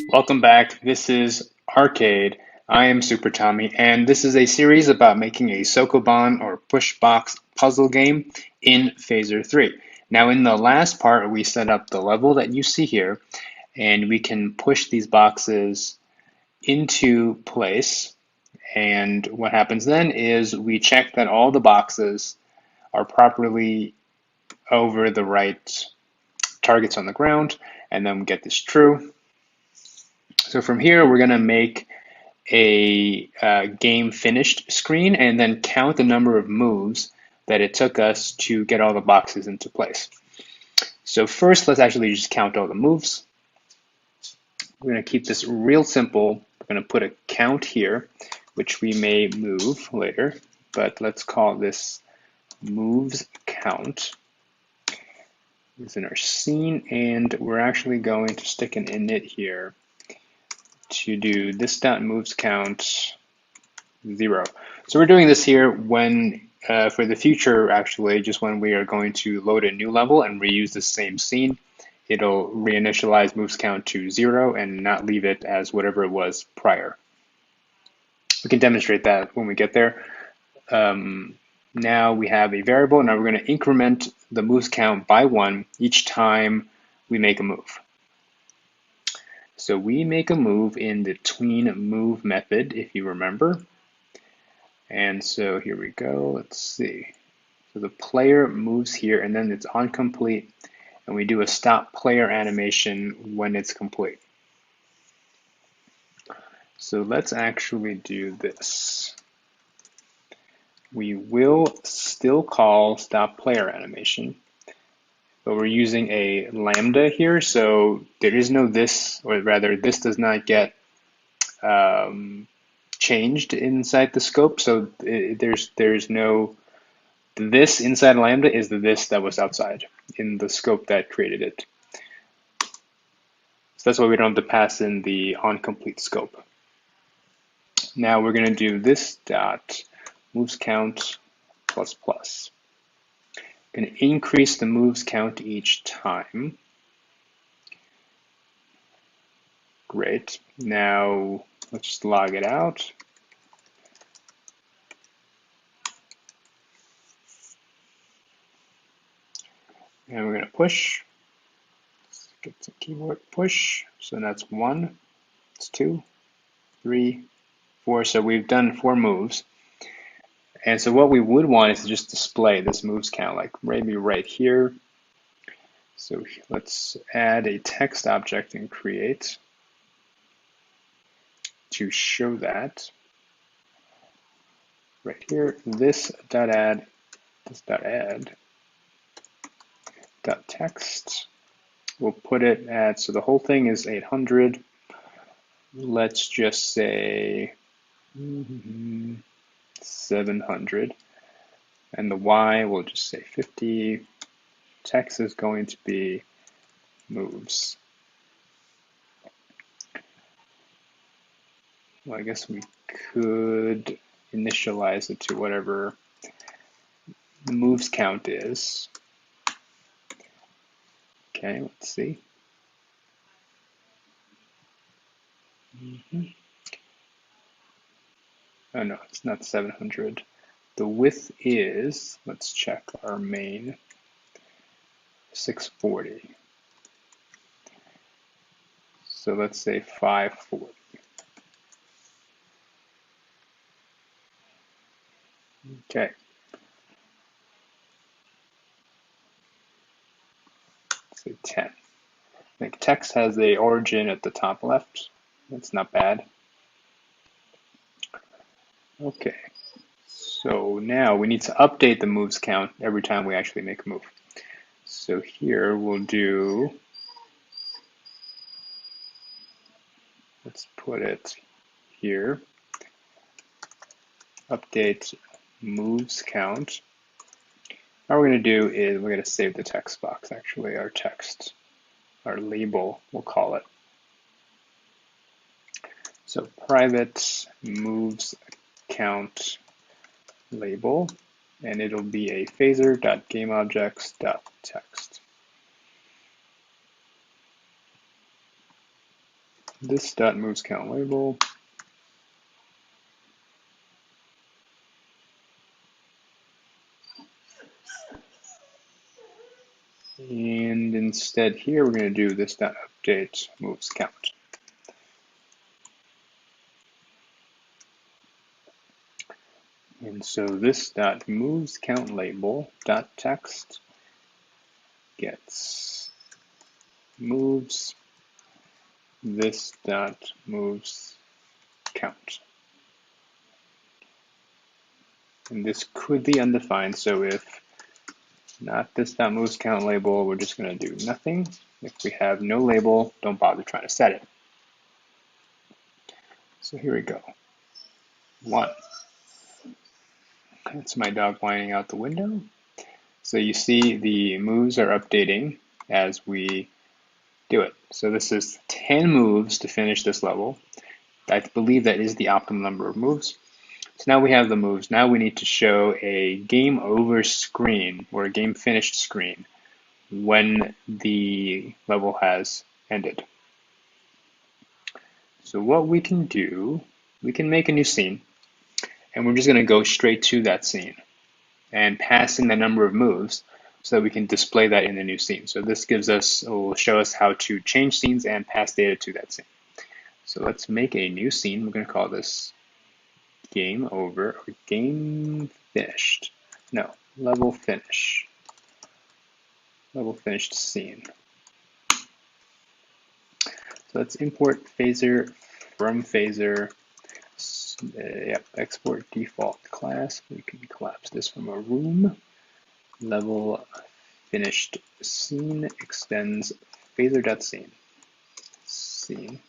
Welcome back. This is Arcade. I am Super Tommy, and this is a series about making a Sokoban or push box puzzle game in Phaser 3. Now, in the last part, we set up the level that you see here, and we can push these boxes into place. And what happens then is we check that all the boxes are properly over the right targets on the ground, and then we get this true. So from here, we're going to make a game finished screen and then count the number of moves that it took us to get all the boxes into place. So first, let's actually just count all the moves. We're going to keep this real simple. We're going to put a count here, which we may move later, but let's call this moves count. It's in our scene, and we're actually going to stick an init here to do this dot moves count 0. So we're doing this here when, for the future, actually, just when we are going to load a new level and reuse the same scene, it'll reinitialize moves count to 0 and not leave it as whatever it was prior. We can demonstrate that when we get there. Now we have a variable. Now we're going to increment the moves count by 1 each time we make a move. So we make a move in the tween move method, if you remember. And so here we go. Let's see. So the player moves here, and then it's on complete, and we do a stop player animation when it's complete. So let's actually do this. We will still call stop player animation, but we're using a lambda here, so there is no this, or rather this does not get changed inside the scope, so there's no this inside lambda is the this that was outside in the scope that created it. So that's why we don't have to pass in the onComplete scope. Now we're going to do this dot moves count plus plus. Going to increase the moves count each time. Great. Now let's just log it out. And we're going to push. Let's get some keyboard push. So that's 1, it's 2, 3, 4. So we've done 4 moves. And so what we would want is to just display this moves count, like maybe right here. So let's add a text object in create to show that. Right here, this dot add dot text. We'll put it at, so the whole thing is 800. Let's just say 700. And the Y we'll just say 50. Text is going to be moves. Well, I guess we could initialize it to whatever the moves count is. Okay, let's see. Oh no, it's not 700. The width is, let's check our main, 640. So let's say 540. Okay. Let's say 10. I think text has the origin at the top left. That's not bad. Okay. So now we need to update the moves count every time we actually make a move. So here we'll do, let's put it here, update moves count. All we're going to do is we're going to save the text box, actually, our text, our label, we'll call it. So private moves count label, and it'll be a phaser.gameobjects.text. this dot moves count label. And instead here, we're going to do this dot update moves count. And so this dot moves count label dot text gets moves this dot moves count. And this could be undefined, so if not this dot moves count label, we're just going to do nothing. If we have no label, don't bother trying to set it. So here we go. 1. That's my dog whining out the window. So you see the moves are updating as we do it. So this is 10 moves to finish this level. I believe that is the optimum number of moves. So now we have the moves. Now we need to show a game over screen or a game finished screen when the level has ended. So what we can do, we can make a new scene, and we're just going to go straight to that scene and pass in the number of moves so that we can display that in the new scene. So this will show us how to change scenes and pass data to that scene. So let's make a new scene. We're going to call this game over or game finished. No, level finish. Level finished scene. So let's import phaser from phaser. Yep, export default class. We can collapse this from a room. Level finished scene extends phaser.scene. Scene.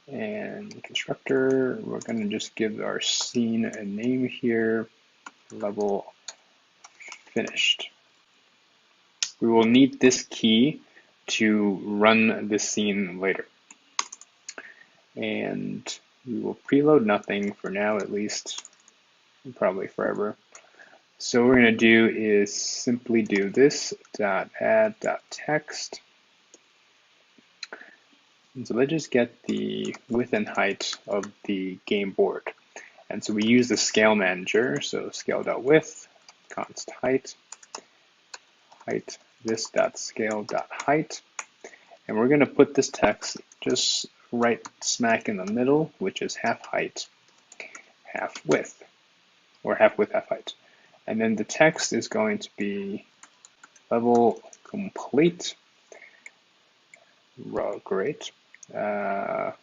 And constructor, we're going to just give our scene a name here. Level finished. We will need this key to run this scene later. And we will preload nothing for now, at least, probably forever. So what we're going to do is simply do this dot add dot text. And so let's just get the width and height of the game board. And so we use the scale manager. So scale.width, const height, height, this dot scale dot height. And we're going to put this text just right smack in the middle, which is half height, half width, or half width, half height. And then the text is going to be level complete. Great. And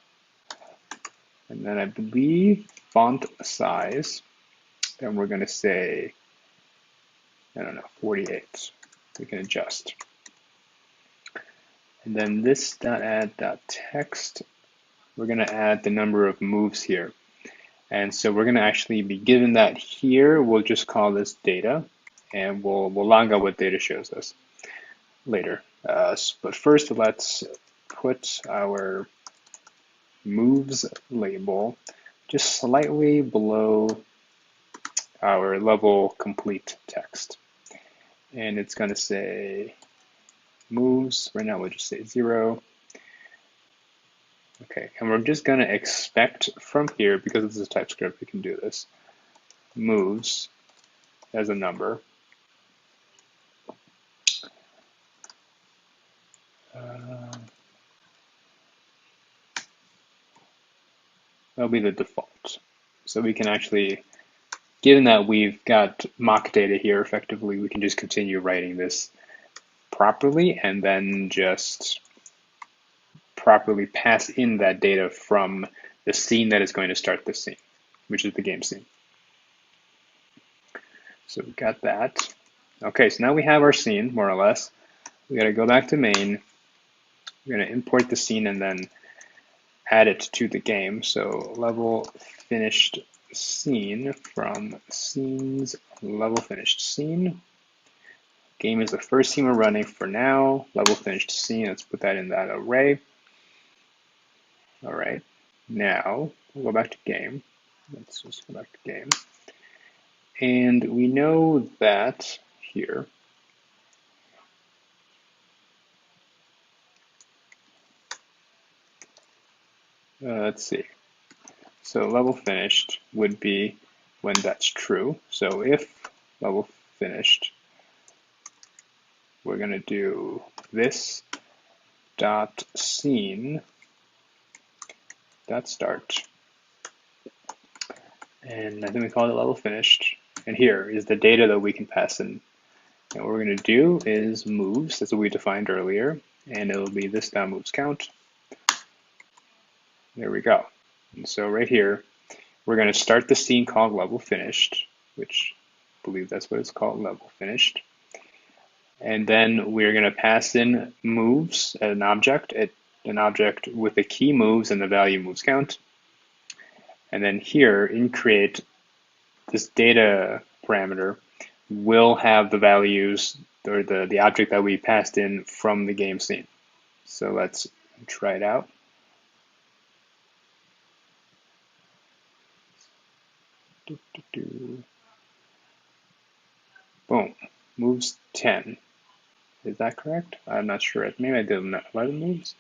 then I believe font size, and we're going to say, I don't know, 48. We can adjust. And then this dot add dot text, we're going to add the number of moves here. And so we're going to actually be given that here. We'll just call this data, and we'll log out what data shows us later. But first, let's put our moves label just slightly below our level complete text. And it's going to say moves. Right now, we'll just say 0. Okay, and we're just going to expect from here, because this is TypeScript, we can do this, moves as a number. That'll be the default. So we can actually, given that we've got mock data here, effectively, we can just continue writing this properly and then just properly pass in that data from the scene that is going to start the scene, which is the game scene. So we got that. Okay, so now we have our scene, more or less. We got to go back to main. We're going to import the scene and then add it to the game. So level finished scene from scenes level finished scene. Game is the first scene we're running for now. Level finished scene, let's put that in that array. All right, now we'll go back to game. Let's just go back to game. And we know that here, Let's see. So level finished would be when that's true. So if level finished, we're going to do this dot scene dot start. And I think we call it level finished. And here is the data that we can pass in. And what we're going to do is moves. That's what we defined earlier. And it'll be this dot moves count. There we go. And so right here, we're going to start the scene called level finished, which I believe that's what it's called, level finished. And then we're going to pass in moves as an object with the key moves and the value moves count. And then here in create, this data parameter will have the values or the object that we passed in from the game scene. So let's try it out. Boom, moves 10. Is that correct? I'm not sure. Maybe I did 11 moves.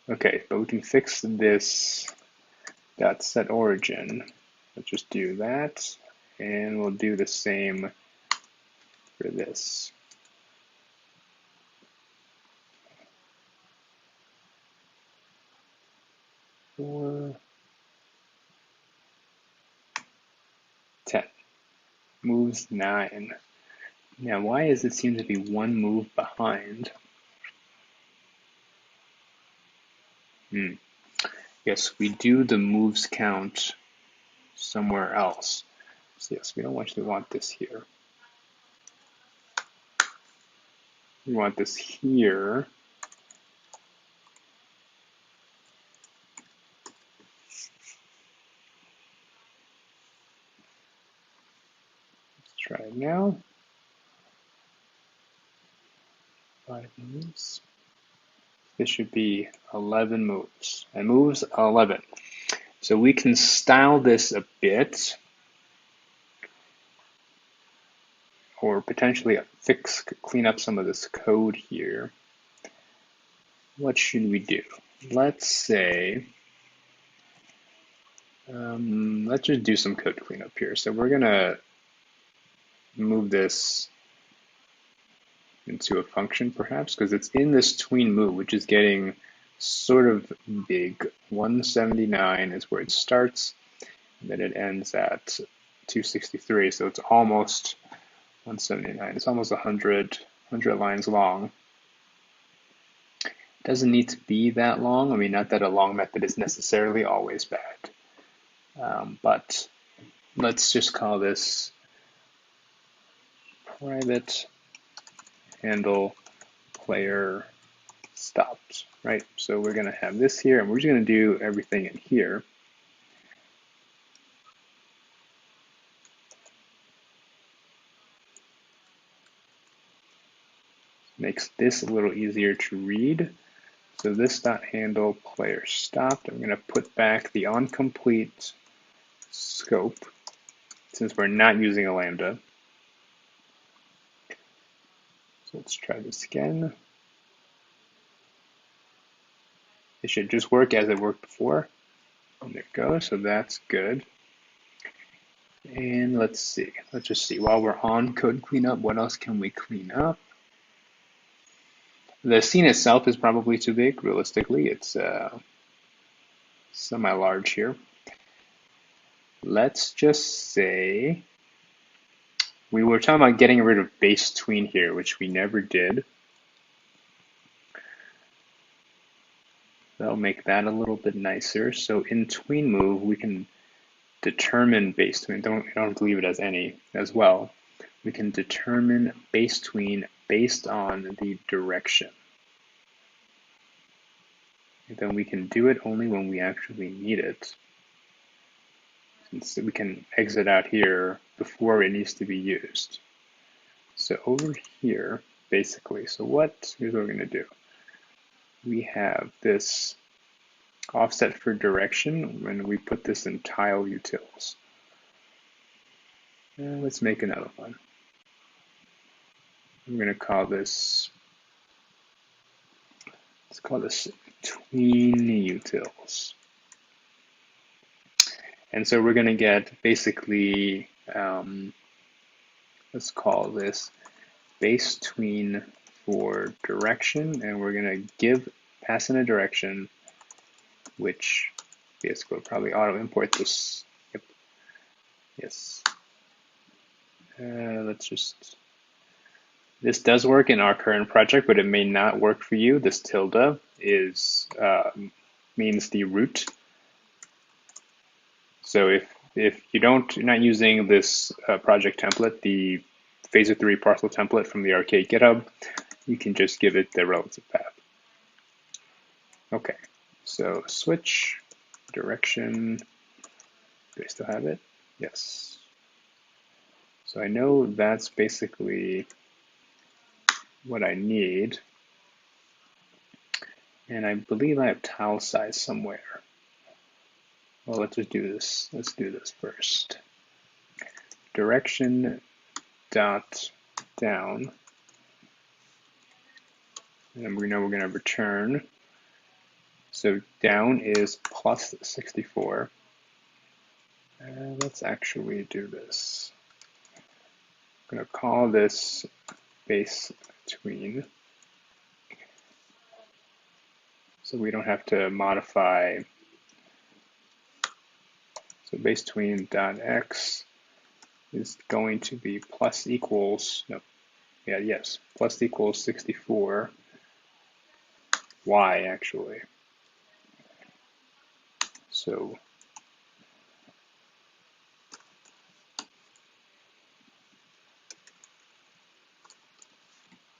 Okay, but we can fix this dot set origin. Let's just do that, and we'll do the same for this. Four, 10. Moves 9. Now, why does it seem to be one move behind? Yes, we do the moves count somewhere else. So yes, we don't actually want this here. We want this here. Let's try it now. 5 moves. This should be 11 moves. And moves 11. So we can style this a bit, or potentially clean up some of this code here. What should we do? Let's say, let's just do some code cleanup here. So we're gonna move this into a function perhaps, because it's in this tween move, which is getting sort of big. 179 is where it starts, and then it ends at 263, so it's almost 179. It's almost 100 lines long. It doesn't need to be that long. I mean, not that a long method is necessarily always bad, but let's just call this private handle player stopped, right? So we're going to have this here, and we're just going to do everything in here. Makes this a little easier to read. So this dot handle player stopped. I'm going to put back the onComplete scope since we're not using a lambda. So let's try this again. It should just work as it worked before. And there it goes. So that's good. And let's see. Let's just see. While we're on code cleanup, what else can we clean up? The scene itself is probably too big. Realistically, it's semi-large here. Let's just say we were talking about getting rid of base tween here, which we never did. That'll make that a little bit nicer. So in tween move, we can determine base tween. Don't leave it as any as well. We can determine base tween based on the direction. And then we can do it only when we actually need it. Since we can exit out here before it needs to be used. So over here, basically, here's what we're going to do. We have this offset for direction when we put this in tile utils. Let's make another one. I'm going to call this Let's call this tween utils. And so we're going to get basically, let's call this base tween for direction, and we're going to pass in a direction, which basically will probably auto import this. Yep. Yes. This does work in our current project, but it may not work for you. This tilde means the root. So if you're not using this project template, the Phaser 3 parcel template from the Arcade GitHub, you can just give it the relative path. Okay, so switch direction. Do I still have it? Yes. So I know that's basically what I need. And I believe I have tile size somewhere. Well, let's just do this. Let's do this first. Direction dot down. And we know we're going to return. So down is plus 64. Let's actually do this. I'm going to call this base tween. So we don't have to modify. So base tween dot x is going to be plus equals, no, yeah, yes, plus equals 64 y actually. So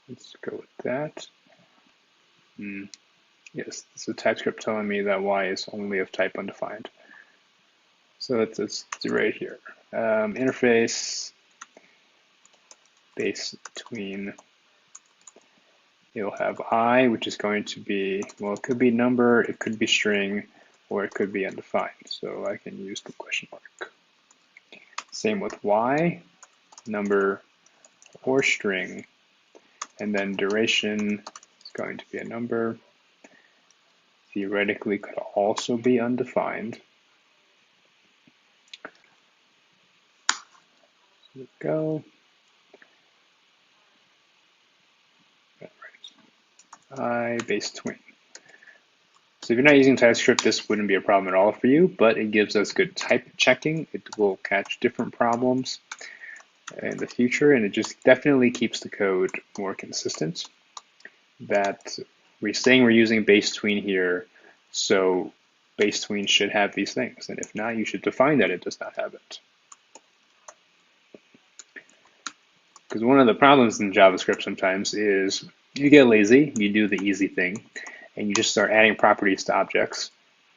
let's go with that. Yes, so TypeScript telling me that y is only of type undefined. So let's do right here. Interface base tween. It'll have I, which is going to be, well, it could be number, it could be string, or it could be undefined. So I can use the question mark. Same with y, number or string, and then duration is going to be a number. Theoretically could also be undefined. Here we go. All right. I base tween. So if you're not using TypeScript, this wouldn't be a problem at all for you, but it gives us good type checking. It will catch different problems in the future, and it just definitely keeps the code more consistent. That we're saying we're using base tween here, so base tween should have these things, and if not, you should define that it does not have it. Because one of the problems in JavaScript sometimes is you get lazy, you do the easy thing, and you just start adding properties to objects,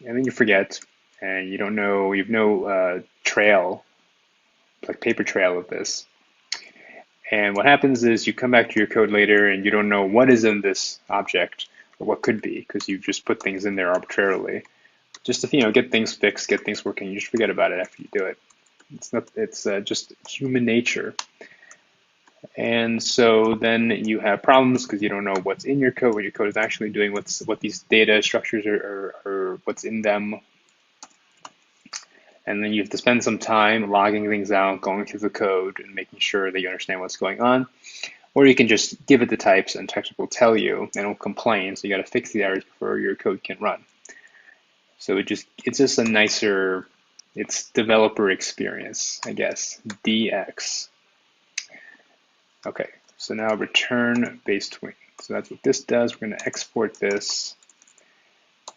and then you forget, and you don't know, you have no trail, like paper trail of this. And what happens is you come back to your code later and you don't know what is in this object or what could be, because you just put things in there arbitrarily. Just to get things fixed, get things working, you just forget about it after you do it. It's just human nature. And so then you have problems because you don't know what's in your code, what your code is actually doing, what these data structures are, or what's in them. And then you have to spend some time logging things out, going through the code, and making sure that you understand what's going on. Or you can just give it the types, and TypeScript will tell you, and it'll complain. So you got to fix the errors before your code can run. So it's just a nicer, it's developer experience, I guess. DX. Okay, so now return base tween. So that's what this does. We're going to export this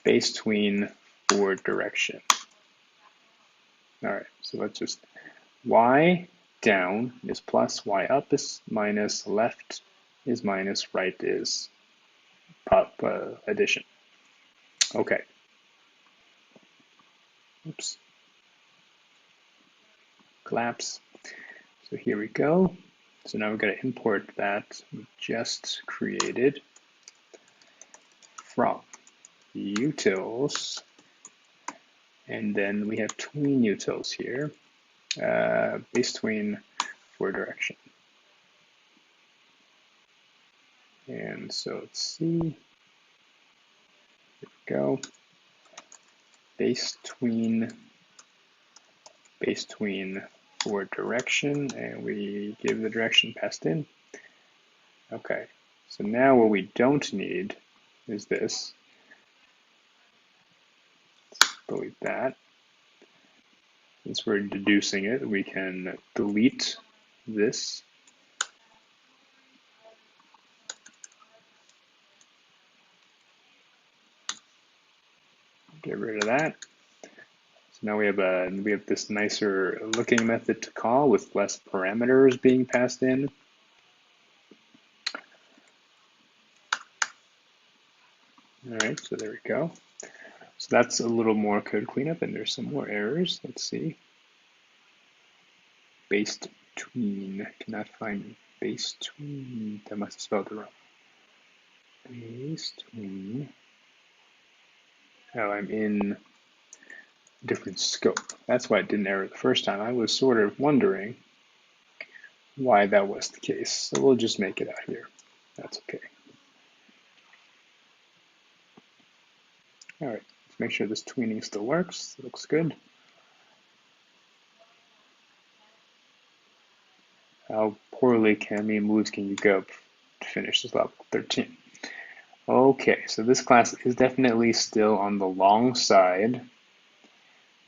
base tween for direction. All right, so let's just y down is plus, y up is minus, left is minus, right is addition. Okay. Oops. Collapse. So here we go. So now we're going to import that we just created from utils, and then we have tween utils here, base tween for direction. And so let's see. go. Base tween for direction, and we give the direction passed in. Okay, so now what we don't need is this. Let's delete that. Since we're deducing it, we can delete this. Get rid of that. So now we have this nicer looking method to call with less parameters being passed in. All right, so there we go. So that's a little more code cleanup, and there's some more errors. Let's see. Based tween. Cannot find base tween. That must have spelled it wrong. Base tween. Oh, I'm in different scope. That's why it didn't error the first time. I was sort of wondering why that was the case. So we'll just make it out here. That's okay. All right, let's make sure this tweening still works. It looks good. How poorly many moves can you go to finish this level? 13. Okay, so this class is definitely still on the long side,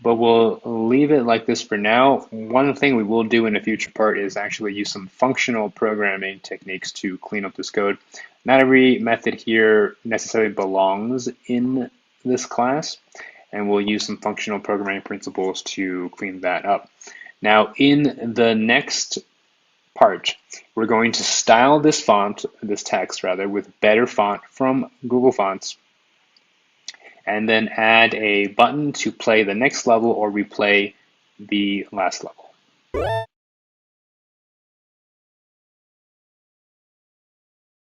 but we'll leave it like this for now. One thing we will do in a future part is actually use some functional programming techniques to clean up this code. Not every method here necessarily belongs in this class, and we'll use some functional programming principles to clean that up. Now, in the next part, we're going to style this text rather, with better font from Google Fonts, and then add a button to play the next level or replay the last level.